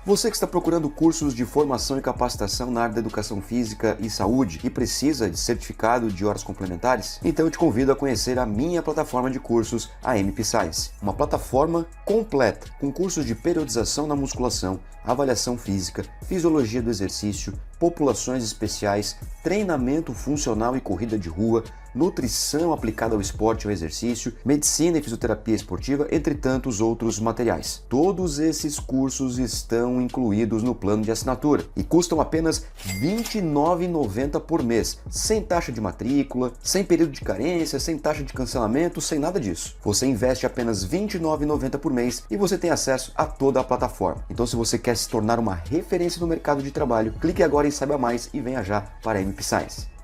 Você que está procurando cursos de formação e capacitação na área da educação física e saúde e precisa de certificado de horas complementares? Então eu te convido a conhecer a minha plataforma de cursos, a MP Science. Uma plataforma completa, com cursos de periodização na musculação, avaliação física, fisiologia do exercício, populações especiais, treinamento funcional e corrida de rua, nutrição aplicada ao esporte e ao exercício, medicina e fisioterapia esportiva, entre tantos outros materiais. Todos esses cursos estão incluídos no plano de assinatura e custam apenas R$ 29,90 por mês, sem taxa de matrícula, sem período de carência, sem taxa de cancelamento, sem nada disso. Você investe apenas R$ 29,90 por mês e você tem acesso a toda a plataforma. Então, se você quer se tornar uma referência no mercado de trabalho, clique agora em Saiba Mais e venha já para a MP Science.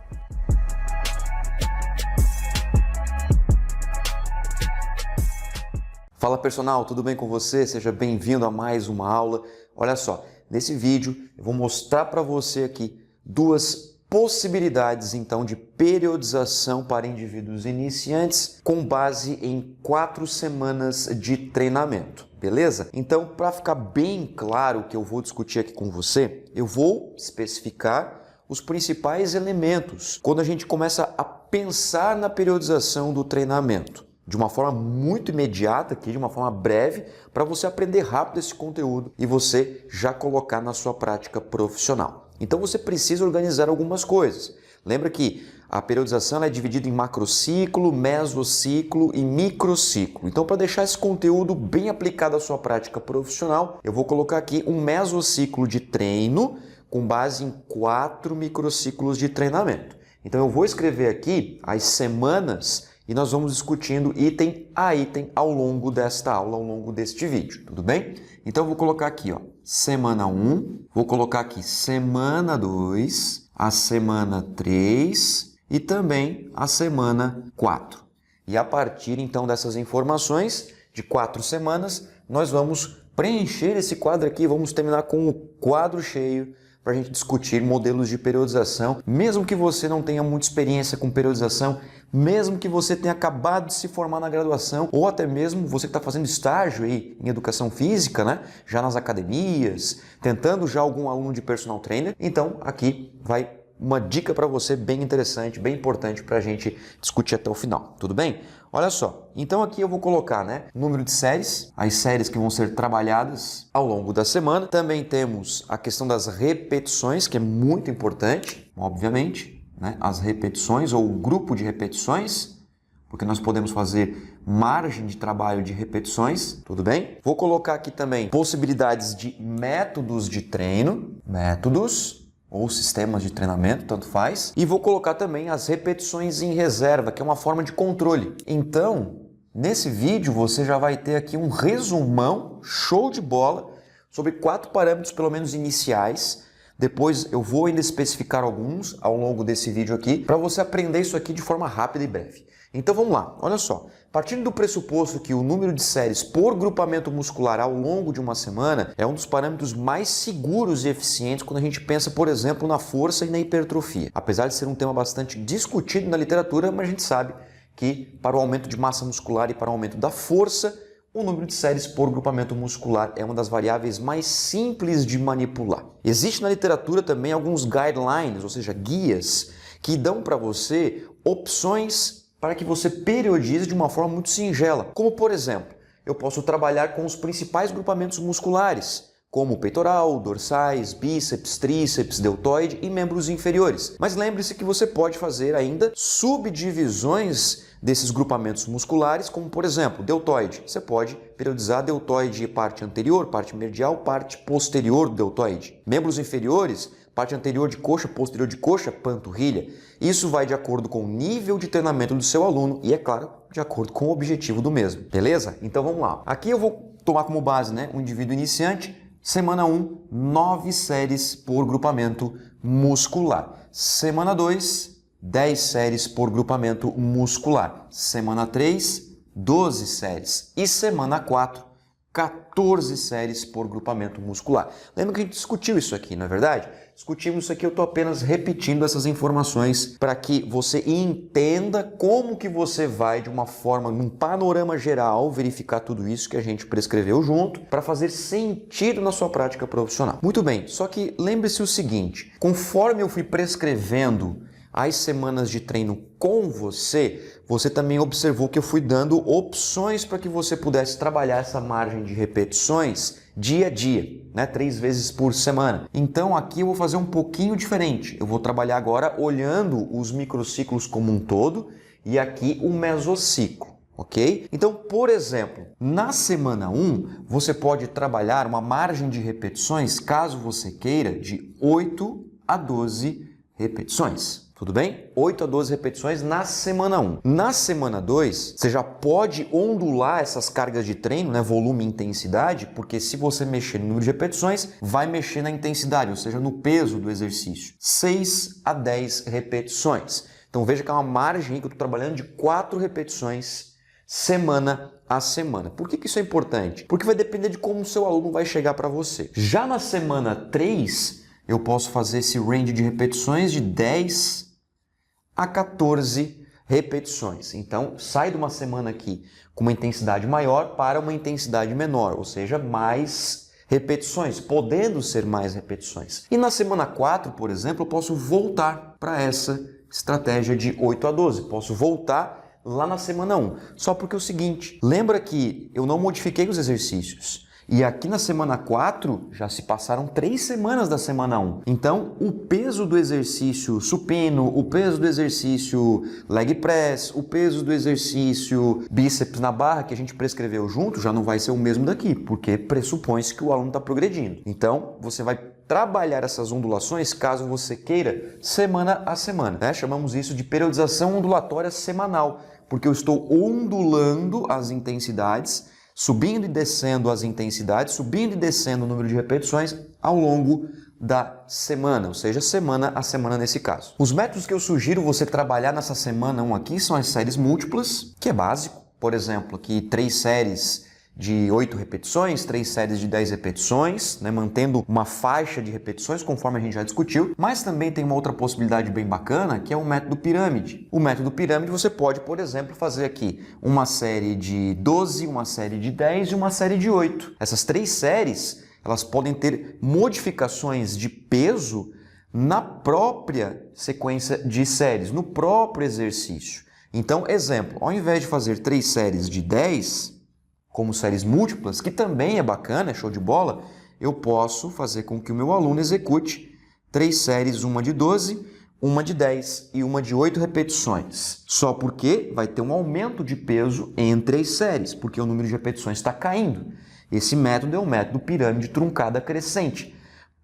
Fala personal, tudo bem com você? Seja bem-vindo a mais uma aula. Olha só, nesse vídeo eu vou mostrar para você aqui duas possibilidades então de periodização para indivíduos iniciantes com base em 4 semanas de treinamento, beleza? Então, para ficar bem claro o que eu vou discutir aqui com você, eu vou especificar os principais elementos quando a gente começa a pensar na periodização do treinamento. De uma forma muito imediata aqui, de uma forma breve, para você aprender rápido esse conteúdo e você já colocar na sua prática profissional. Então você precisa organizar algumas coisas. Lembra que a periodização é dividida em macrociclo, mesociclo e microciclo. Então, para deixar esse conteúdo bem aplicado à sua prática profissional, eu vou colocar aqui um mesociclo de treino com base em 4 microciclos de treinamento. Então eu vou escrever aqui as semanas e nós vamos discutindo item a item ao longo desta aula, ao longo deste vídeo, tudo bem? Então eu vou colocar aqui, ó, semana 1, vou colocar aqui semana 2, a semana 3 e também a semana 4. E a partir então dessas informações de 4 semanas, nós vamos preencher esse quadro aqui, vamos terminar com o quadro cheio para a gente discutir modelos de periodização, mesmo que você não tenha muita experiência com periodização, mesmo que você tenha acabado de se formar na graduação, ou até mesmo você que está fazendo estágio aí em educação física, né? Já nas academias, tentando já algum aluno de personal trainer. Então, aqui vai uma dica para você bem interessante, bem importante para a gente discutir até o final, tudo bem? Olha só, então aqui eu vou colocar, né, número de séries, as séries que vão ser trabalhadas ao longo da semana. Também temos a questão das repetições, que é muito importante, obviamente, né, as repetições ou o grupo de repetições, porque nós podemos fazer margem de trabalho de repetições, tudo bem? Vou colocar aqui também possibilidades de métodos de treino, métodos ou sistemas de treinamento, tanto faz. E vou colocar também as repetições em reserva, que é uma forma de controle. Então, nesse vídeo você já vai ter aqui um resumão, show de bola, sobre 4 parâmetros pelo menos iniciais. Depois eu vou ainda especificar alguns ao longo desse vídeo aqui, para você aprender isso aqui de forma rápida e breve. Então vamos lá, olha só. Partindo do pressuposto que o número de séries por grupamento muscular ao longo de uma semana é um dos parâmetros mais seguros e eficientes quando a gente pensa, por exemplo, na força e na hipertrofia. Apesar de ser um tema bastante discutido na literatura, mas a gente sabe que para o aumento de massa muscular e para o aumento da força, o número de séries por grupamento muscular é uma das variáveis mais simples de manipular. Existe na literatura também alguns guidelines, ou seja, guias, que dão para você opções para que você periodize de uma forma muito singela. Como, por exemplo, eu posso trabalhar com os principais grupamentos musculares, como peitoral, dorsais, bíceps, tríceps, deltoide e membros inferiores. Mas lembre-se que você pode fazer ainda subdivisões desses grupamentos musculares, como por exemplo, deltoide. Você pode periodizar deltoide parte anterior, parte medial, parte posterior do deltoide. Membros inferiores, parte anterior de coxa, posterior de coxa, panturrilha. Isso vai de acordo com o nível de treinamento do seu aluno e, é claro, de acordo com o objetivo do mesmo. Beleza? Então vamos lá. Aqui eu vou tomar como base, né, um indivíduo iniciante. Semana 1, 9 séries por grupamento muscular. Semana 2, 10 séries por grupamento muscular. Semana 3, 12 séries. E semana 4, 14 séries por grupamento muscular. Lembra que a gente discutiu isso aqui, não é verdade? Discutimos isso aqui, eu estou apenas repetindo essas informações para que você entenda como que você vai, de uma forma, num panorama geral, verificar tudo isso que a gente prescreveu junto, para fazer sentido na sua prática profissional. Muito bem, só que lembre-se o seguinte, conforme eu fui prescrevendo as semanas de treino com você, você também observou que eu fui dando opções para que você pudesse trabalhar essa margem de repetições dia a dia, né? 3 vezes por semana. Então aqui eu vou fazer um pouquinho diferente. Eu vou trabalhar agora olhando os microciclos como um todo e aqui o mesociclo. Ok? Então, por exemplo, na semana 1, você pode trabalhar uma margem de repetições, caso você queira, de 8 a 12 repetições. Tudo bem? 8 a 12 repetições na semana 1. Na semana 2, você já pode ondular essas cargas de treino, né? Volume e intensidade, porque se você mexer no número de repetições, vai mexer na intensidade, ou seja, no peso do exercício. 6 a 10 repetições. Então veja que é uma margem que eu estou trabalhando de 4 repetições semana a semana. Por que isso é importante? Porque vai depender de como o seu aluno vai chegar para você. Já na semana 3, eu posso fazer esse range de repetições de 10 a 14 repetições. Então, sai de uma semana aqui com uma intensidade maior para uma intensidade menor, ou seja, mais repetições, podendo ser mais repetições. E na semana 4, por exemplo, eu posso voltar para essa estratégia de 8 a 12. Posso voltar lá na semana 1. Só porque é o seguinte, lembra que eu não modifiquei os exercícios. E aqui na semana 4, já se passaram 3 semanas da semana 1. Então, o peso do exercício supino, o peso do exercício leg press, o peso do exercício bíceps na barra que a gente prescreveu junto, já não vai ser o mesmo daqui, porque pressupõe-se que o aluno está progredindo. Então, você vai trabalhar essas ondulações, caso você queira, semana a semana, né? Chamamos isso de periodização ondulatória semanal, porque eu estou ondulando as intensidades, subindo e descendo as intensidades, subindo e descendo o número de repetições ao longo da semana, ou seja, semana a semana nesse caso. Os métodos que eu sugiro você trabalhar nessa semana 1 aqui são as séries múltiplas, que é básico. Por exemplo, aqui 3 séries de 8 repetições, 3 séries de 10 repetições, né, mantendo uma faixa de repetições, conforme a gente já discutiu. Mas também tem uma outra possibilidade bem bacana, que é o método pirâmide. O método pirâmide você pode, por exemplo, fazer aqui uma série de 12, uma série de 10 e uma série de 8. Essas 3 séries, elas podem ter modificações de peso na própria sequência de séries, no próprio exercício. Então, exemplo, ao invés de fazer 3 séries de 10, como séries múltiplas, que também é bacana, é show de bola, eu posso fazer com que o meu aluno execute 3 séries, uma de 12, uma de 10 e uma de 8 repetições. Só porque vai ter um aumento de peso entre as séries, porque o número de repetições está caindo. Esse método é o método pirâmide truncada crescente.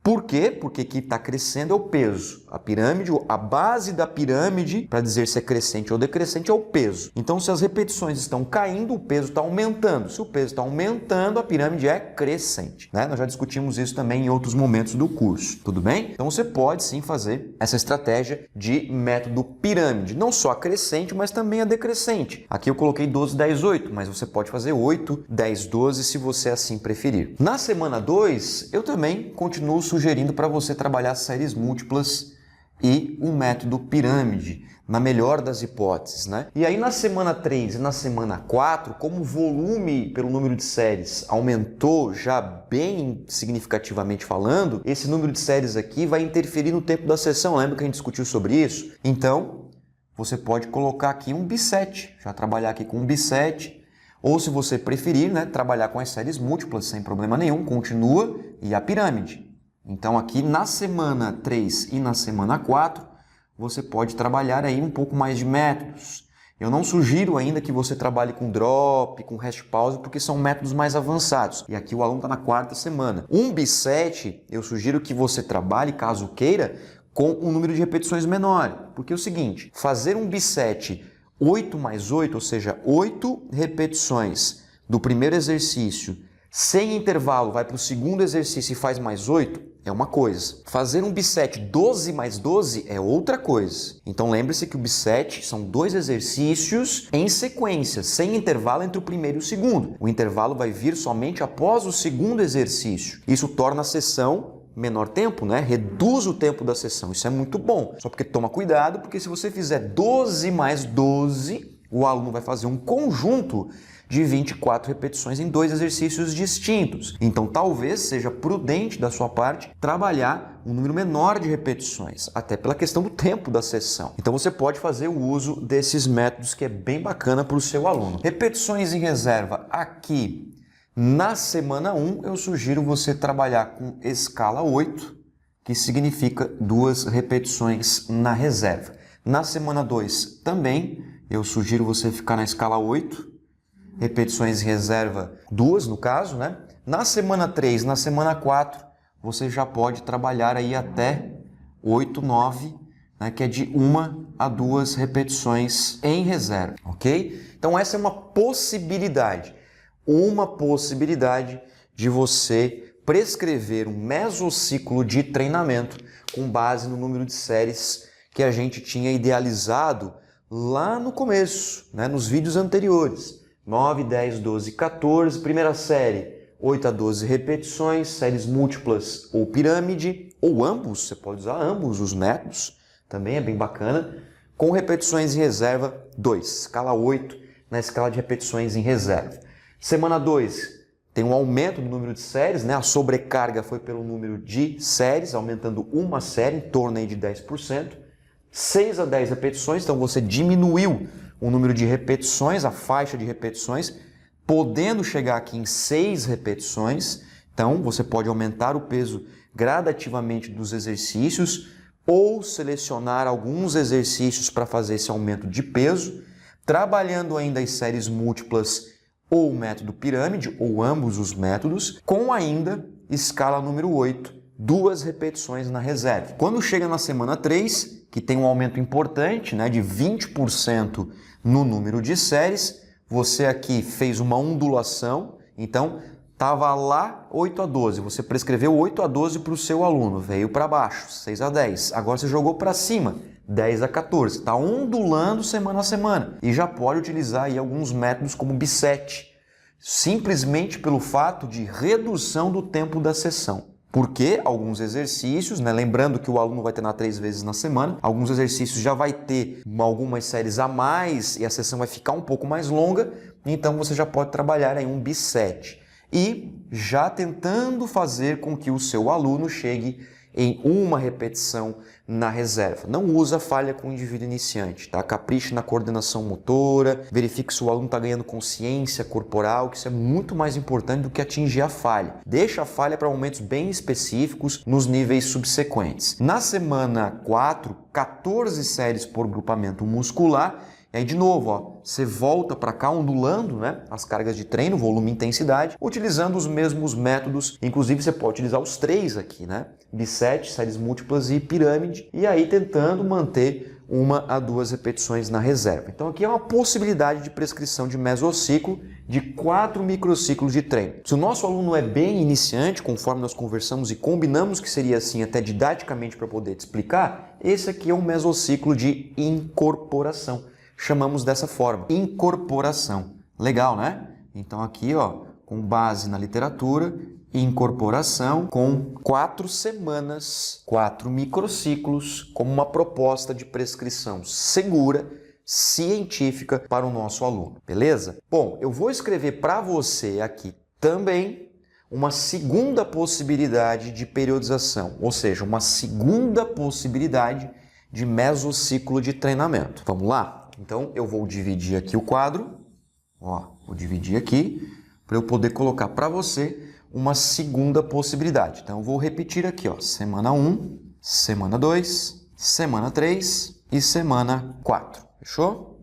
Por quê? Porque aqui está crescendo é o peso. A pirâmide, a base da pirâmide, para dizer se é crescente ou decrescente, é o peso. Então, se as repetições estão caindo, o peso está aumentando. Se o peso está aumentando, a pirâmide é crescente, né? Nós já discutimos isso também em outros momentos do curso, tudo bem? Então, você pode sim fazer essa estratégia de método pirâmide. Não só a crescente, mas também a decrescente. Aqui eu coloquei 12, 10, 8, mas você pode fazer 8, 10, 12, se você assim preferir. Na semana 2, eu também continuo sugerindo para você trabalhar séries múltiplas e um método pirâmide, na melhor das hipóteses, né? E aí na semana 3 e na semana 4, como o volume pelo número de séries aumentou já bem significativamente falando, esse número de séries aqui vai interferir no tempo da sessão. Lembra que a gente discutiu sobre isso? Então, você pode colocar aqui um bisete, já trabalhar aqui com um bisete, ou se você preferir, né, trabalhar com as séries múltiplas sem problema nenhum, continua, e a pirâmide. Então aqui na semana 3 e na semana 4, você pode trabalhar aí um pouco mais de métodos. Eu não sugiro ainda que você trabalhe com drop, com rest pause, porque são métodos mais avançados. E aqui o aluno está na 4ª semana. Um bisete, eu sugiro que você trabalhe, caso queira, com um número de repetições menor. Porque é o seguinte, fazer um bisete 8 mais 8, ou seja, 8 repetições do primeiro exercício, sem intervalo, vai para o segundo exercício e faz mais 8, é uma coisa. Fazer um bis7 12 mais 12 é outra coisa. Então lembre-se que o bis7 são 2 exercícios em sequência, sem intervalo entre o primeiro e o segundo. O intervalo vai vir somente após o segundo exercício. Isso torna a sessão menor tempo, né? Reduz o tempo da sessão. Isso é muito bom. Só porque toma cuidado, porque se você fizer 12 mais 12, o aluno vai fazer um conjunto de 24 repetições em 2 exercícios distintos. Então, talvez seja prudente da sua parte trabalhar um número menor de repetições, até pela questão do tempo da sessão. Então, você pode fazer o uso desses métodos que é bem bacana para o seu aluno. Repetições em reserva aqui. Na semana 1, eu sugiro você trabalhar com escala 8, que significa 2 repetições na reserva. Na semana 2 também, eu sugiro você ficar na escala 8, repetições em reserva 2 no caso, né? Na semana 3, na semana 4, você já pode trabalhar aí até 8, 9, né? Que é de 1 a 2 repetições em reserva, ok? Então essa é uma possibilidade de você prescrever um mesociclo de treinamento com base no número de séries que a gente tinha idealizado lá no começo, né, nos vídeos anteriores. 9, 10, 12, 14, primeira série, 8 a 12 repetições, séries múltiplas ou pirâmide, ou ambos, você pode usar ambos os métodos, também é bem bacana, com repetições em reserva 2, escala 8 na escala de repetições em reserva. Semana 2 tem um aumento do número de séries, né? A sobrecarga foi pelo número de séries, aumentando uma série, em torno aí de 10%. 6 a 10 repetições, então você diminuiu o número de repetições, a faixa de repetições, podendo chegar aqui em 6 repetições. Então você pode aumentar o peso gradativamente dos exercícios ou selecionar alguns exercícios para fazer esse aumento de peso, trabalhando ainda as séries múltiplas ou o método pirâmide, ou ambos os métodos, com ainda escala número 8, 2 repetições na reserva. Quando chega na semana 3, que tem um aumento importante, né, de 20% no número de séries, você aqui fez uma ondulação, então estava lá 8 a 12, você prescreveu 8 a 12 para o seu aluno, veio para baixo, 6 a 10, agora você jogou para cima, 10 a 14, está ondulando semana a semana e já pode utilizar aí alguns métodos como bis7, simplesmente pelo fato de redução do tempo da sessão. Porque alguns exercícios, né, lembrando que o aluno vai treinar 3 vezes na semana, alguns exercícios já vai ter algumas séries a mais e a sessão vai ficar um pouco mais longa, então você já pode trabalhar aí um bis7. E já tentando fazer com que o seu aluno chegue em uma repetição na reserva. Não usa falha com o indivíduo iniciante, tá? Capriche na coordenação motora, verifique se o aluno está ganhando consciência corporal, que isso é muito mais importante do que atingir a falha. Deixa a falha para momentos bem específicos nos níveis subsequentes. Na semana 4, 14 séries por grupamento muscular. E aí, de novo, ó, você volta para cá ondulando, né, as cargas de treino, volume e intensidade, utilizando os mesmos métodos. Inclusive, você pode utilizar os 3 aqui, né? bis7, séries múltiplas e pirâmide. E aí, tentando manter 1 a 2 repetições na reserva. Então, aqui é uma possibilidade de prescrição de mesociclo de 4 microciclos de treino. Se o nosso aluno é bem iniciante, conforme nós conversamos e combinamos que seria assim até didaticamente para poder te explicar, esse aqui é um mesociclo de incorporação. Chamamos dessa forma, incorporação. Legal, né? Então aqui, ó, com base na literatura, incorporação com 4 semanas, 4 microciclos, como uma proposta de prescrição segura, científica para o nosso aluno, beleza? Bom, eu vou escrever para você aqui também uma segunda possibilidade de periodização, ou seja, uma segunda possibilidade de mesociclo de treinamento. Vamos lá? Então, eu vou dividir aqui o quadro, ó, vou dividir aqui, para eu poder colocar para você uma segunda possibilidade. Então, eu vou repetir aqui, ó, semana 1, semana 2, semana 3 e semana 4, fechou?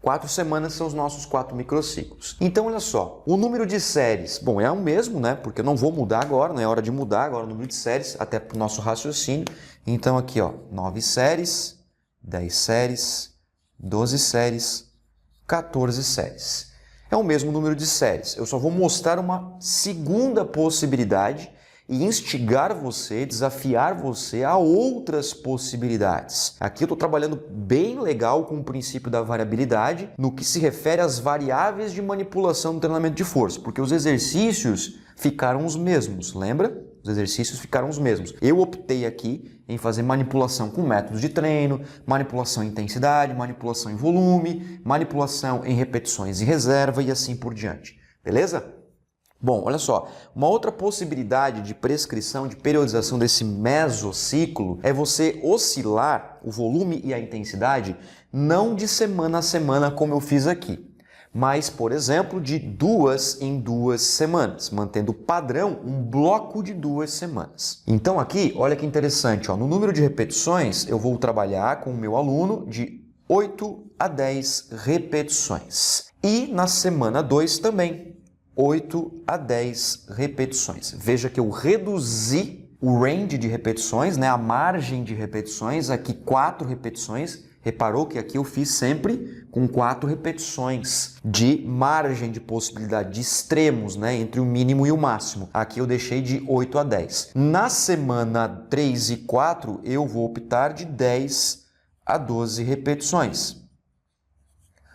4 semanas são os nossos 4 microciclos. Então, olha só, o número de séries, bom, é o mesmo, né? Porque eu não vou mudar agora, não é hora de mudar agora o número de séries, até para o nosso raciocínio. Então, aqui, ó, 9 séries, 10 séries, 12 séries, 14 séries. É o mesmo número de séries. Eu só vou mostrar uma segunda possibilidade e instigar você, desafiar você a outras possibilidades. Aqui eu estou trabalhando bem legal com o princípio da variabilidade no que se refere às variáveis de manipulação do treinamento de força, porque os exercícios ficaram os mesmos, lembra? Os exercícios ficaram os mesmos. Eu optei aqui em fazer manipulação com métodos de treino, manipulação em intensidade, manipulação em volume, manipulação em repetições e reserva e assim por diante. Beleza? Bom, olha só, uma outra possibilidade de prescrição, de periodização desse mesociclo é você oscilar o volume e a intensidade não de semana a semana como eu fiz aqui, mas, por exemplo, de 2 em 2 semanas, mantendo padrão um bloco de 2 semanas. Então aqui, olha que interessante, ó, no número de repetições eu vou trabalhar com o meu aluno de 8 a 10 repetições. E na semana 2 também, 8 a 10 repetições. Veja que eu reduzi o range de repetições, né, a margem de repetições, aqui 4 repetições. Reparou que aqui eu fiz sempre com 4 repetições de margem de possibilidade, de extremos, né, entre o mínimo e o máximo. Aqui eu deixei de 8 a 10. Na semana 3 e 4, eu vou optar de 10 a 12 repetições.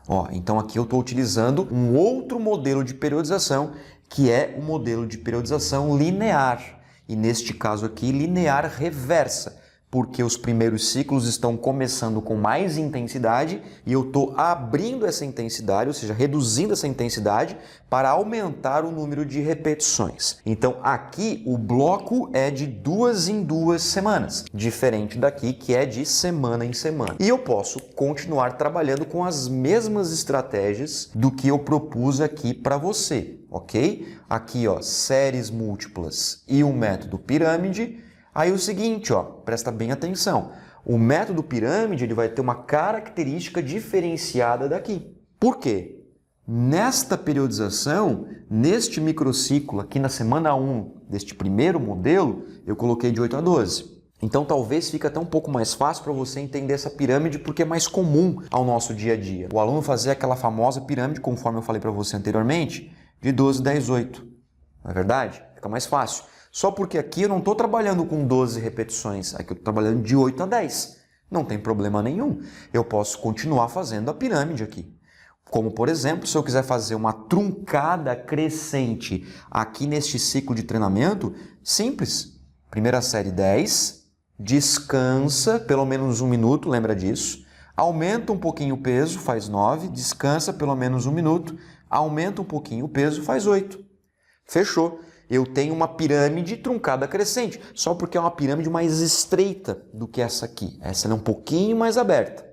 Ó, então aqui eu estou utilizando um outro modelo de periodização, que é o modelo de periodização linear. E neste caso aqui, linear reversa, porque os primeiros ciclos estão começando com mais intensidade e eu estou abrindo essa intensidade, ou seja, reduzindo essa intensidade para aumentar o número de repetições. Então aqui o bloco é de 2 em 2 semanas, diferente daqui que é de semana em semana. E eu posso continuar trabalhando com as mesmas estratégias do que eu propus aqui para você, ok? Aqui, ó, séries múltiplas e o método pirâmide. Aí o seguinte, ó, presta bem atenção. O método pirâmide ele vai ter uma característica diferenciada daqui. Por quê? Nesta periodização, neste microciclo aqui na semana 1 deste primeiro modelo, eu coloquei de 8 a 12. Então talvez fique até um pouco mais fácil para você entender essa pirâmide porque é mais comum ao nosso dia a dia. O aluno fazer aquela famosa pirâmide, conforme eu falei para você anteriormente, de 12, 10, 8. Não é verdade? Fica mais fácil. Só porque aqui eu não estou trabalhando com 12 repetições, aqui eu estou trabalhando de 8 a 10. Não tem problema nenhum. Eu posso continuar fazendo a pirâmide aqui. Como, por exemplo, se eu quiser fazer uma truncada crescente aqui neste ciclo de treinamento, simples. Primeira série 10, descansa pelo menos 1 minuto, lembra disso. Aumenta um pouquinho o peso, faz 9, descansa pelo menos 1 minuto, aumenta um pouquinho o peso, faz 8. Fechou. Eu tenho uma pirâmide truncada crescente, só porque é uma pirâmide mais estreita do que essa aqui. Essa é um pouquinho mais aberta,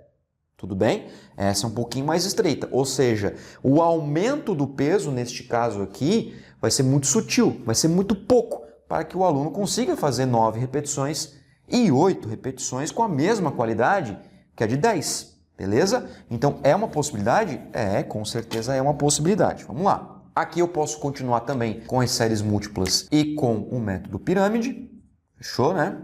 tudo bem? Essa é um pouquinho mais estreita, ou seja, o aumento do peso, neste caso aqui, vai ser muito sutil, vai ser muito pouco, para que o aluno consiga fazer 9 repetições e 8 repetições com a mesma qualidade que a de 10, beleza? Então, é uma possibilidade? É, com certeza é uma possibilidade. Vamos lá. Aqui eu posso continuar também com as séries múltiplas e com o método pirâmide. Fechou, né?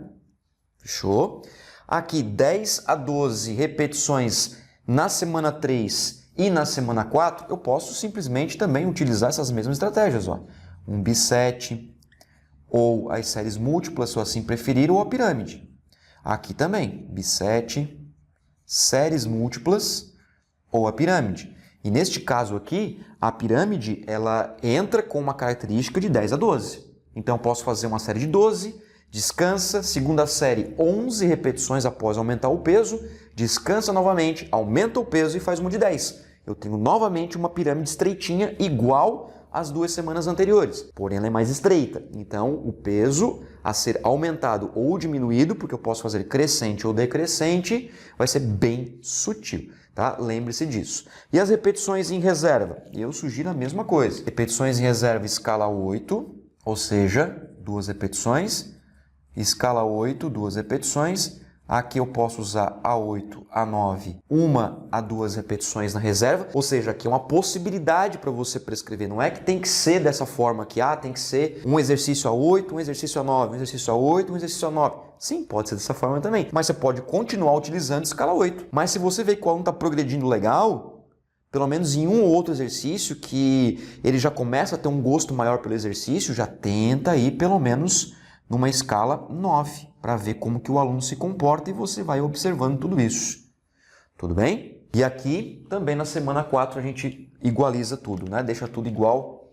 Fechou. Aqui 10 a 12 repetições na semana 3 e na semana 4, eu posso simplesmente também utilizar essas mesmas estratégias. Ó. Um bisete, ou as séries múltiplas, se assim preferir, ou a pirâmide. Aqui também, bisete, séries múltiplas ou a pirâmide. E neste caso aqui, a pirâmide ela entra com uma característica de 10 a 12. Então eu posso fazer uma série de 12, descansa, segunda série 11 repetições após aumentar o peso, descansa novamente, aumenta o peso e faz uma de 10. Eu tenho novamente uma pirâmide estreitinha igual às 2 semanas anteriores, porém ela é mais estreita. Então o peso a ser aumentado ou diminuído, porque eu posso fazer crescente ou decrescente, vai ser bem sutil. Tá? Lembre-se disso. E as repetições em reserva? Eu sugiro a mesma coisa. Repetições em reserva escala 8, ou seja, 2 repetições. Escala 8, 2 repetições. Aqui eu posso usar a 8, a 9, 1 a 2 repetições na reserva. Ou seja, aqui é uma possibilidade para você prescrever. Não é que tem que ser dessa forma aqui. Tem que ser um exercício a 8, um exercício a 9, um exercício a 8, um exercício a 9. Sim, pode ser dessa forma também. Mas você pode continuar utilizando escala 8. Mas se você vê que o aluno está progredindo legal, pelo menos em um ou outro exercício que ele já começa a ter um gosto maior pelo exercício, já tenta ir pelo menos numa escala 9, para ver como que o aluno se comporta e você vai observando tudo isso. Tudo bem? E aqui, também na semana 4, a gente igualiza tudo, né? Deixa tudo igual.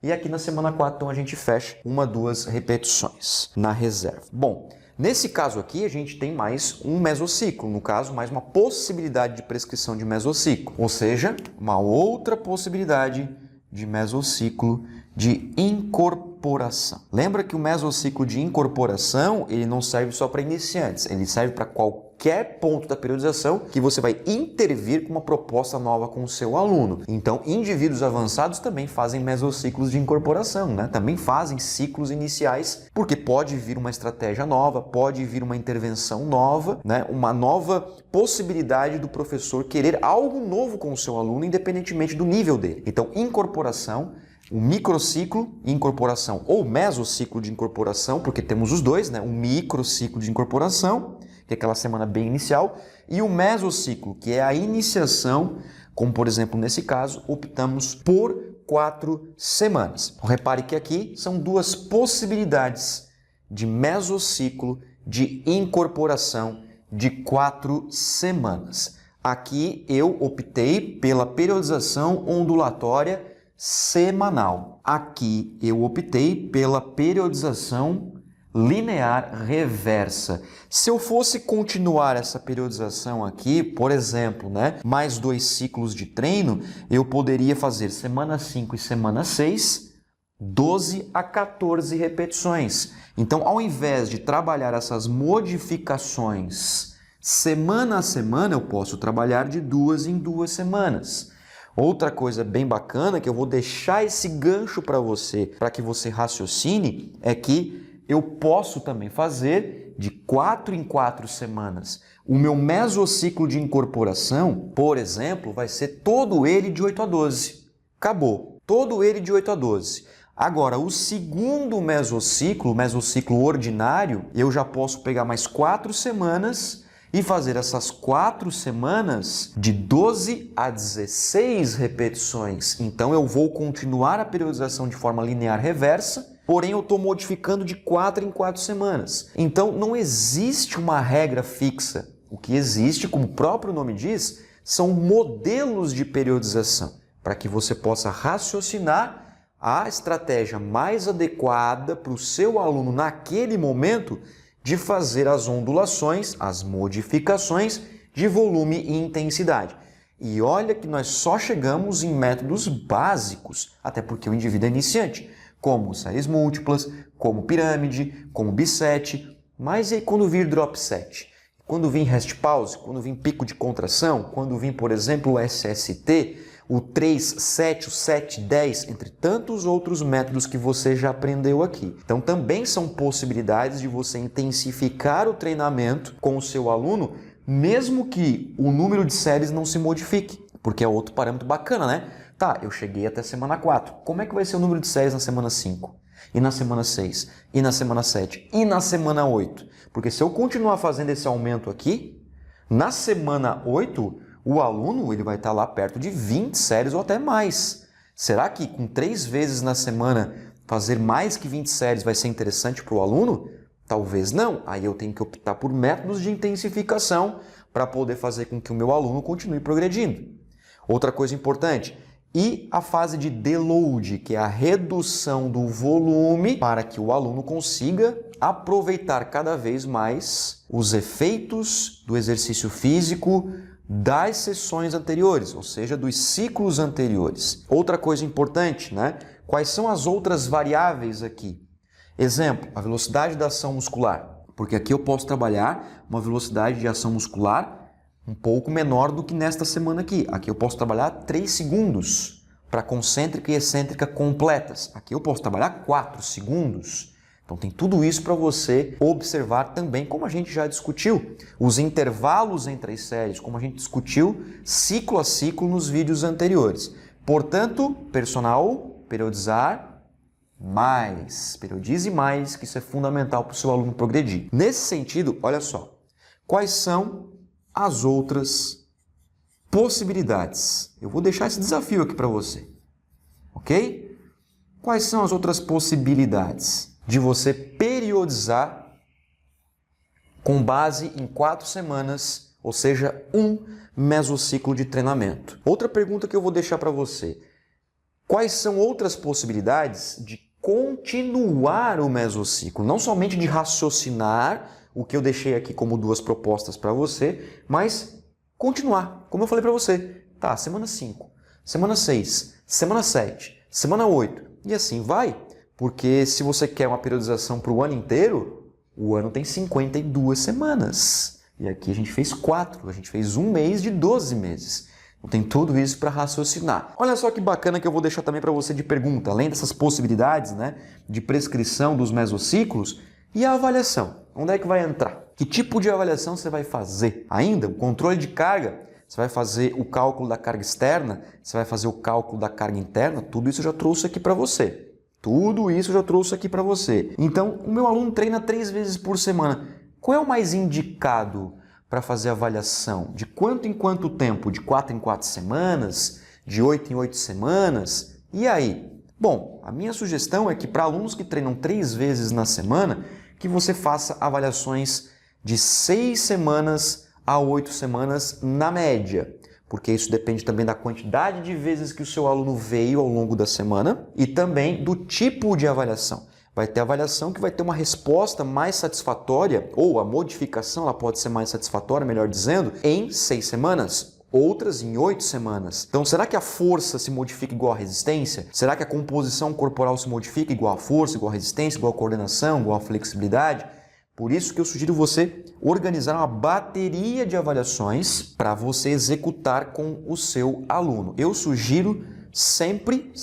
E aqui na semana 4, então, a gente fecha 1, 2 repetições na reserva. Bom, nesse caso aqui, a gente tem mais um mesociclo, no caso, mais uma possibilidade de prescrição de mesociclo, ou seja, uma outra possibilidade de mesociclo de incorporação. Lembra que o mesociclo de incorporação, ele não serve só para iniciantes, ele serve para qualquer ponto da periodização que você vai intervir com uma proposta nova com o seu aluno. Então, indivíduos avançados também fazem mesociclos de incorporação, né? Também fazem ciclos iniciais, porque pode vir uma estratégia nova, pode vir uma intervenção nova, né? Uma nova possibilidade do professor querer algo novo com o seu aluno, independentemente do nível dele. Então, incorporação, o microciclo de incorporação ou mesociclo de incorporação, porque temos os dois, né? O microciclo de incorporação, que é aquela semana bem inicial, e o mesociclo, que é a iniciação, como por exemplo nesse caso, optamos por 4 semanas. Então, repare que aqui são duas possibilidades de mesociclo de incorporação de 4 semanas. Aqui eu optei pela periodização ondulatória semanal. Aqui eu optei pela periodização linear reversa. Se eu fosse continuar essa periodização aqui, por exemplo, né, mais 2 ciclos de treino, eu poderia fazer semana 5 e semana 6, 12 a 14 repetições. Então, ao invés de trabalhar essas modificações semana a semana, eu posso trabalhar de 2 em 2 semanas. Outra coisa bem bacana que eu vou deixar esse gancho para que você raciocine, é que eu posso também fazer de 4 em 4 semanas. O meu mesociclo de incorporação, por exemplo, vai ser todo ele de 8 a 12. Acabou. Todo ele de 8 a 12. Agora, o segundo mesociclo, o mesociclo ordinário, eu já posso pegar mais 4 semanas e fazer essas 4 semanas de 12 a 16 repetições. Então, eu vou continuar a periodização de forma linear reversa, porém eu estou modificando de 4 em 4 semanas. Então, não existe uma regra fixa. O que existe, como o próprio nome diz, são modelos de periodização, para que você possa raciocinar a estratégia mais adequada para o seu aluno naquele momento de fazer as ondulações, as modificações de volume e intensidade. E olha que nós só chegamos em métodos básicos, até porque o indivíduo é iniciante, como séries múltiplas, como pirâmide, como bisete, mas e aí quando vir drop set? Quando vir rest pause, quando vir pico de contração, quando vir, por exemplo, o SST, o 3, 7, o 7, 10, entre tantos outros métodos que você já aprendeu aqui. Então também são possibilidades de você intensificar o treinamento com o seu aluno, mesmo que o número de séries não se modifique, porque é outro parâmetro bacana, né? Tá, eu cheguei até semana 4. Como é que vai ser o número de séries na semana 5? E na semana 6? E na semana 7? E na semana 8? Porque se eu continuar fazendo esse aumento aqui, na semana 8, o aluno ele vai estar lá perto de 20 séries ou até mais. Será que com 3 vezes na semana fazer mais que 20 séries vai ser interessante para o aluno? Talvez não. Aí eu tenho que optar por métodos de intensificação para poder fazer com que o meu aluno continue progredindo. Outra coisa importante, e a fase de deload, que é a redução do volume para que o aluno consiga aproveitar cada vez mais os efeitos do exercício físico das sessões anteriores, ou seja, dos ciclos anteriores. Outra coisa importante, né? Quais são as outras variáveis aqui? Exemplo, a velocidade da ação muscular, porque aqui eu posso trabalhar uma velocidade de ação muscular um pouco menor do que nesta semana aqui. Aqui eu posso trabalhar 3 segundos para concêntrica e excêntrica completas. Aqui eu posso trabalhar 4 segundos. Então tem tudo isso para você observar também, como a gente já discutiu, os intervalos entre as séries, como a gente discutiu ciclo a ciclo nos vídeos anteriores. Portanto, personal, periodizar mais. Periodize mais, que isso é fundamental para o seu aluno progredir. Nesse sentido, olha só, quais são as outras possibilidades? Eu vou deixar esse desafio aqui para você, ok? Quais são as outras possibilidades? de você periodizar com base em 4 semanas, ou seja, um mesociclo de treinamento. Outra pergunta que eu vou deixar para você: quais são outras possibilidades de continuar o mesociclo? Não somente de raciocinar o que eu deixei aqui como 2 propostas para você, mas continuar. Como eu falei para você, tá, semana 5, semana 6, semana 7, semana 8 e assim vai. Porque se você quer uma periodização para o ano inteiro, o ano tem 52 semanas. E aqui a gente fez 4, a gente fez um mês de 12 meses. Então tem tudo isso para raciocinar. Olha só que bacana que eu vou deixar também para você de pergunta. Além dessas possibilidades, né, de prescrição dos mesociclos, e a avaliação? Onde é que vai entrar? Que tipo de avaliação você vai fazer? Ainda, o controle de carga, você vai fazer o cálculo da carga externa, você vai fazer o cálculo da carga interna, tudo isso eu já trouxe aqui para você. Tudo isso eu já trouxe aqui para você. Então, o meu aluno treina 3 vezes por semana. Qual é o mais indicado para fazer a avaliação? De quanto em quanto tempo? De 4 em 4 semanas? De 8 em 8 semanas? E aí? Bom, a minha sugestão é que para alunos que treinam 3 vezes na semana, que você faça avaliações de 6 semanas a 8 semanas na média. Porque isso depende também da quantidade de vezes que o seu aluno veio ao longo da semana e também do tipo de avaliação. Vai ter avaliação que vai ter uma resposta mais satisfatória, ou a modificação ela pode ser mais satisfatória, melhor dizendo, em 6 semanas, outras em 8 semanas. Então, será que a força se modifica igual à resistência? Será que a composição corporal se modifica igual à força, igual à resistência, igual à coordenação, igual à flexibilidade? Por isso que eu sugiro você organizar uma bateria de avaliações para você executar com o seu aluno. Eu sugiro sempre,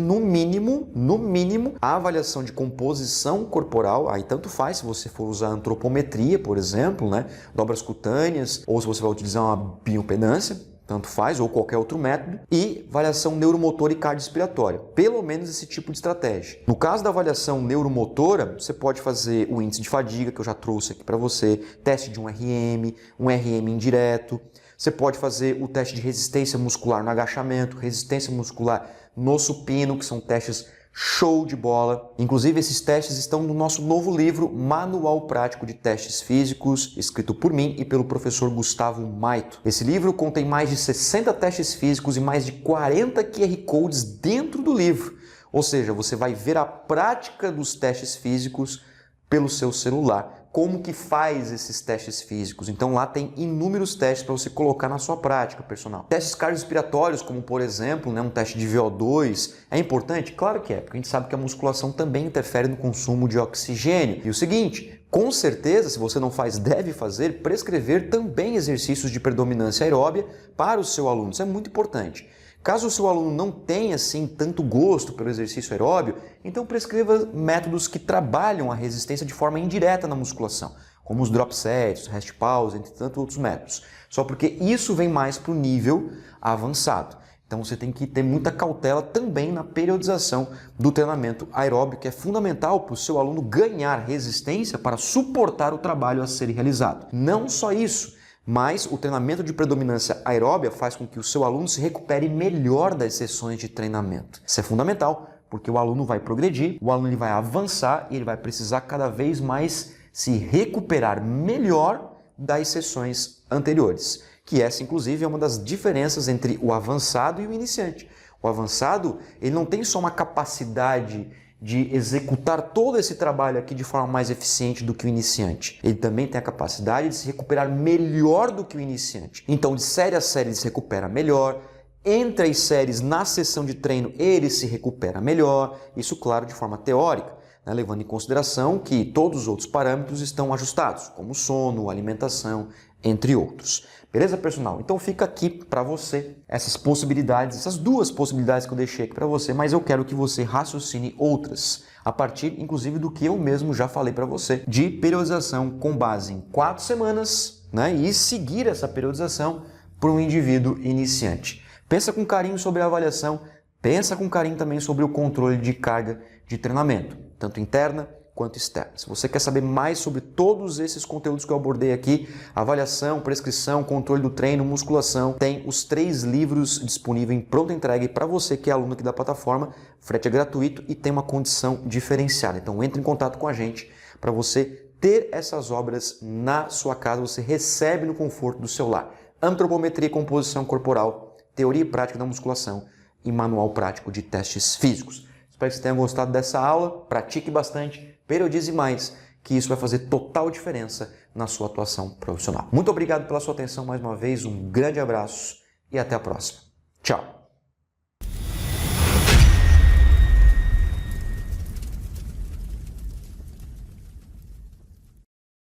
no mínimo, a avaliação de composição corporal. Aí tanto faz se você for usar antropometria, por exemplo, né? Dobras cutâneas, ou se você vai utilizar uma bioimpedância, tanto faz, ou qualquer outro método, e avaliação neuromotora e cardiorrespiratória. Pelo menos esse tipo de estratégia. No caso da avaliação neuromotora, você pode fazer o índice de fadiga, que eu já trouxe aqui para você, teste de um RM indireto. Você pode fazer o teste de resistência muscular no agachamento, resistência muscular no supino, que são testes show de bola. Inclusive, esses testes estão no nosso novo livro, Manual Prático de Testes Físicos, escrito por mim e pelo professor Gustavo Maito. Esse livro contém mais de 60 testes físicos e mais de 40 QR Codes dentro do livro. Ou seja, você vai ver a prática dos testes físicos pelo seu celular. Como que faz esses testes físicos? Então lá tem inúmeros testes para você colocar na sua prática personal. Testes cardiorrespiratórios, como por exemplo, um teste de VO2, é importante? Claro que é, porque a gente sabe que a musculação também interfere no consumo de oxigênio. E o seguinte, com certeza, se você não faz, deve fazer, prescrever também exercícios de predominância aeróbia para o seu aluno. Isso é muito importante. Caso o seu aluno não tenha assim tanto gosto pelo exercício aeróbio, então prescreva métodos que trabalham a resistência de forma indireta na musculação, como os drop sets, rest pause, entre tantos outros métodos. Só porque isso vem mais para o nível avançado. Então você tem que ter muita cautela também na periodização do treinamento aeróbio, que é fundamental para o seu aluno ganhar resistência para suportar o trabalho a ser realizado. Não só isso, mas o treinamento de predominância aeróbia faz com que o seu aluno se recupere melhor das sessões de treinamento. Isso é fundamental, porque o aluno vai progredir, o aluno ele vai avançar e ele vai precisar cada vez mais se recuperar melhor das sessões anteriores. Que essa, inclusive, é uma das diferenças entre o avançado e o iniciante. O avançado, ele não tem só uma capacidade de executar todo esse trabalho aqui de forma mais eficiente do que o iniciante. Ele também tem a capacidade de se recuperar melhor do que o iniciante. Então, de série a série, ele se recupera melhor. Entre as séries, na sessão de treino, ele se recupera melhor. Isso, claro, de forma teórica, né? Levando em consideração que todos os outros parâmetros estão ajustados, como sono, alimentação, entre outros. Beleza, personal? Então fica aqui para você essas possibilidades, essas 2 possibilidades que eu deixei aqui para você, mas eu quero que você raciocine outras, a partir, inclusive, do que eu mesmo já falei para você, de periodização com base em 4 semanas, né? E seguir essa periodização para um indivíduo iniciante. Pensa com carinho sobre a avaliação, pensa com carinho também sobre o controle de carga de treinamento, tanto interna quanto externa. Se você quer saber mais sobre todos esses conteúdos que eu abordei aqui, avaliação, prescrição, controle do treino, musculação, tem os 3 livros disponíveis em pronta entrega para você que é aluno aqui da plataforma. Frete é gratuito e tem uma condição diferenciada. Então entre em contato com a gente para você ter essas obras na sua casa, você recebe no conforto do seu lar. Antropometria e composição corporal, teoria e prática da musculação e manual prático de testes físicos. Espero que você tenha gostado dessa aula, pratique bastante, periodize mais, que isso vai fazer total diferença na sua atuação profissional. Muito obrigado pela sua atenção mais uma vez, um grande abraço e até a próxima. Tchau!